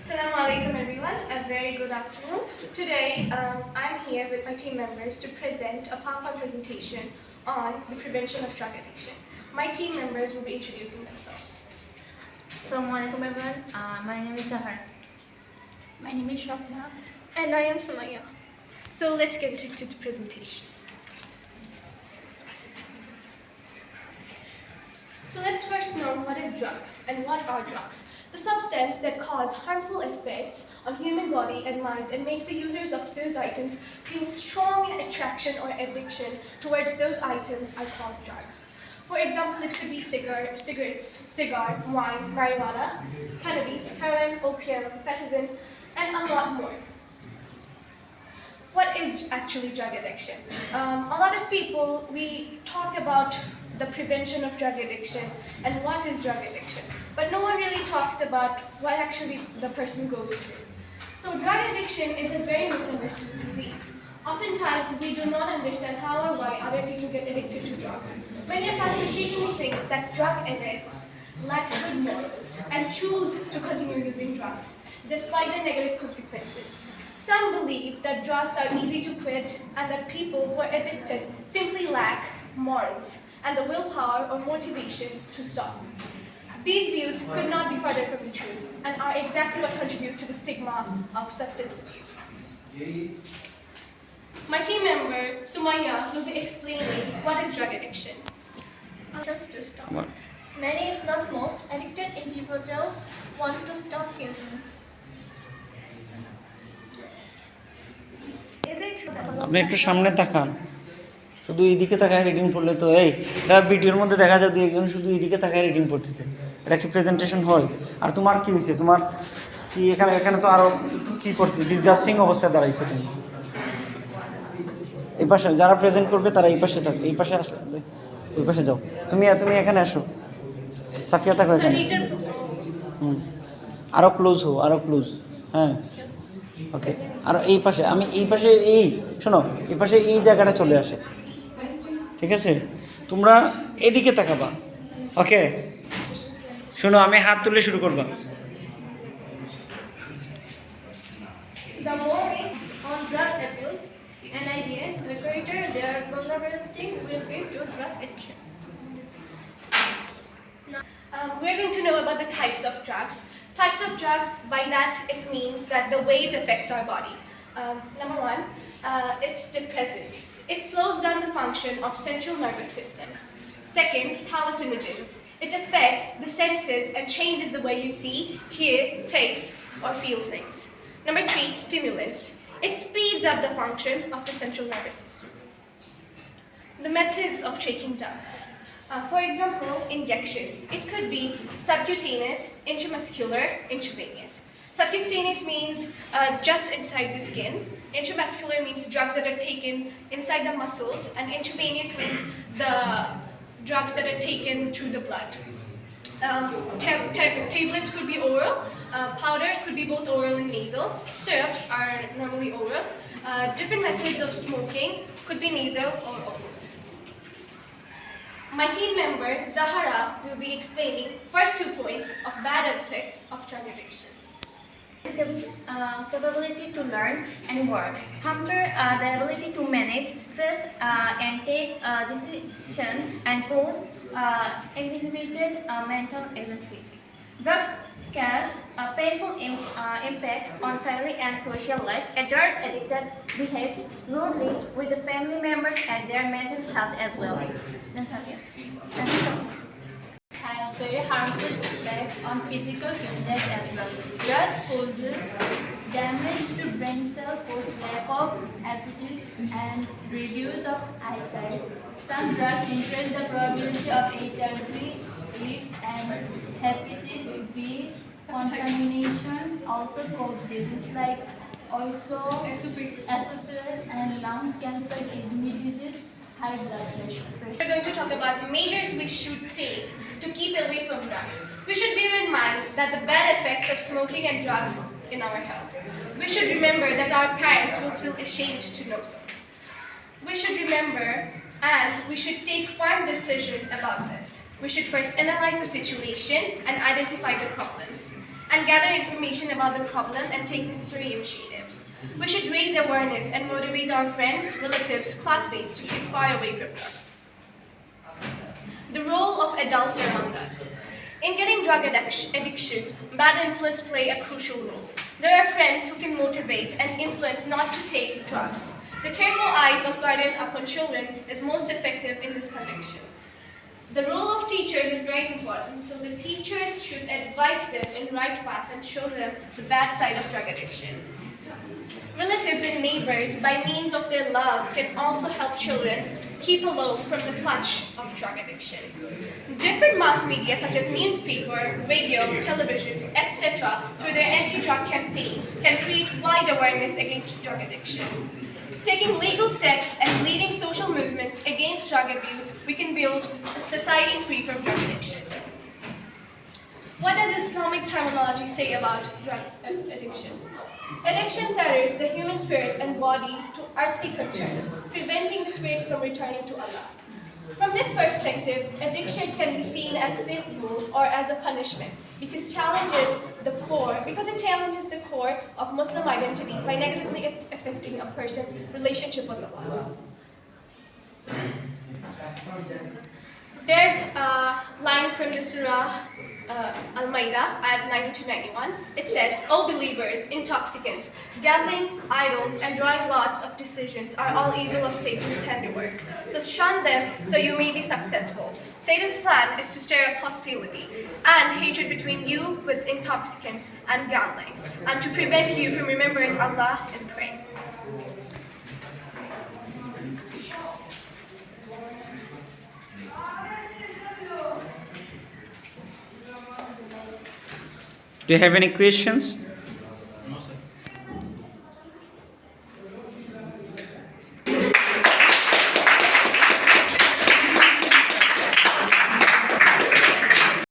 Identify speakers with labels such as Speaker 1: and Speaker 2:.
Speaker 1: Assalamu alaikum everyone, a very good afternoon. Today I'm here with my team members to present a PowerPoint presentation on the prevention of drug addiction. My team members will be introducing themselves.
Speaker 2: Assalamu alaikum everyone, my name is Zahar.
Speaker 3: My name is Shopna.
Speaker 1: And I am Sumaya. So let's get into the presentation. So let's first know what is drugs and what are drugs. The substance that cause harmful effects on human body and mind and makes the users of those items feel strong attraction or addiction towards those items are called drugs. For example, it could be cigarettes, cigar, wine, marijuana, cannabis, heroin, opium, pethidine, and a lot more. What is actually drug addiction? A lot of people, we talk about the prevention of drug addiction and what is drug addiction, but no one really talks about what actually the person goes through. So drug addiction is a very misunderstood disease. Oftentimes we do not understand how or why other people get addicted to drugs. Many of us mistakenly think that drug addicts lack good morals and choose to continue using drugs despite the negative consequences. Some believe that drugs are easy to quit and that people who are addicted simply lack morals and the willpower or motivation to stop. These views could not be further from the truth and are exactly what contribute to the stigma of substance abuse. My team member, Sumaya, will be explaining what is drug addiction.
Speaker 3: Just to stop. Many, if not most, addicted individuals want to stop using. Is it true that
Speaker 4: আপনি একটু সামনে তাকান, শুধু এইদিকে তাকায় reading পড়লে তো এটা ভিডিওর মধ্যে দেখা যায় দুই একজন শুধু এইদিকে তাকায় রিডিং পড়তেছে, এটা কি প্রেজেন্টেশন হয়? আর তোমার কি হয়েছে, তোমার কি এখানে তো আরো কি করতে ডিসগাস্টিং অবস্থায় দাঁড়াইছো তুমি। এই পাশে যারা প্রেজেন্ট করবে তারা এই পাশে থাকবে, এই পাশে আসলে ওই পাশে যাও, তুমি এখানে আসো, সাফিয়া থাকো এখানে। আরো ক্লোজ হো, আরো ক্লোজ, হ্যাঁ ওকে। আর এই পাশে শোনো, এই পাশে এই জায়গাটা চলে আসে, ঠিক আছে? তোমরা এদিকে তাকাবা, ওকে? শোনো, আমি হাত তুলে শুরু করবা।
Speaker 3: the more is on drug abuse and idea, the greater their vulnerability will be to drug addiction.
Speaker 1: We're going to know about the types of drugs. Types of drugs, by that it means that the way it affects our body. Number one, it's depressants. It slows down the function of central nervous system. Second, hallucinogens. It affects the senses and changes the way you see, hear, taste, or feel things. Number three, stimulants. It speeds up the function of the central nervous system. The methods of taking drugs. For example, injections. It could be subcutaneous, intramuscular, intravenous. Subcutaneous means just inside the skin. Intramuscular means drugs that are taken inside the muscles, and intravenous means the drugs that are taken through the blood. Tablets could be oral, powder could be both oral and nasal, syrups are normally oral, different methods of smoking could be nasal or oral. My team member, Zahara, will be explaining first 2 points of bad effects of drug addiction.
Speaker 2: Capability to learn and work. Hamper the ability to manage stress and take decisions and cause exhibited mental agency. Drugs cause a painful impact on family and social life. A drug addicted behaves rudely with the family members and their mental health as well. That's
Speaker 3: Have very harmful effects on physical fitness as well. Drugs causes damage to brain cells, cause lack of appetite and reduce of eyesight. Some drugs increase the probability of HIV, AIDS, and hepatitis B contamination. Also cause diseases like esophagus and lungs cancer, kidney disease, high blood pressure.
Speaker 1: We're going to talk about measures we should take to keep away from drugs. We should bear in mind that the bad effects of smoking and drugs in our health. We should remember that our parents will feel ashamed to know so. We should remember and we should take firm decision about this. We should first analyze the situation and identify the problems. and gather information about the problem and take necessary initiatives. We should raise awareness and motivate our friends, relatives, classmates to keep far away from drugs. The role of adults around us. In getting drug addiction, bad influence play a crucial role. There are friends who can motivate and influence not to take drugs. The careful eyes of guardian upon children is most effective in this connection. The role of teachers is very important, so the teachers should advise them in right path and show them the bad side of drug addiction. Relatives and neighbors, by means of their love, can also help children keep aloof from the clutch of drug addiction. Different mass media such as newspaper, radio, television, etc., through their anti-drug campaign, can create wide awareness against drug addiction. Taking legal steps and leading social movements against drug abuse, we can build a society free from drug addiction. What does Islamic terminology say about drug addiction? Addiction tears the human spirit and body to earthly concerns, preventing the spirit from returning to Allah. From this perspective, addiction can be seen as sinful or as a punishment because it challenges the core of Muslim identity by negatively affecting a person's relationship with Allah. There's a line from the Surah Al-Ma'idah, ayat 90 to 91. It says, "O believers, intoxicants, gambling, idols, and drawing lots of decisions are all evil of Satan's handiwork. So shun them so you may be successful. Satan's plan is to stir up hostility and hatred between you with intoxicants and gambling, and to prevent you from remembering Allah and praying."
Speaker 4: Do you have any questions?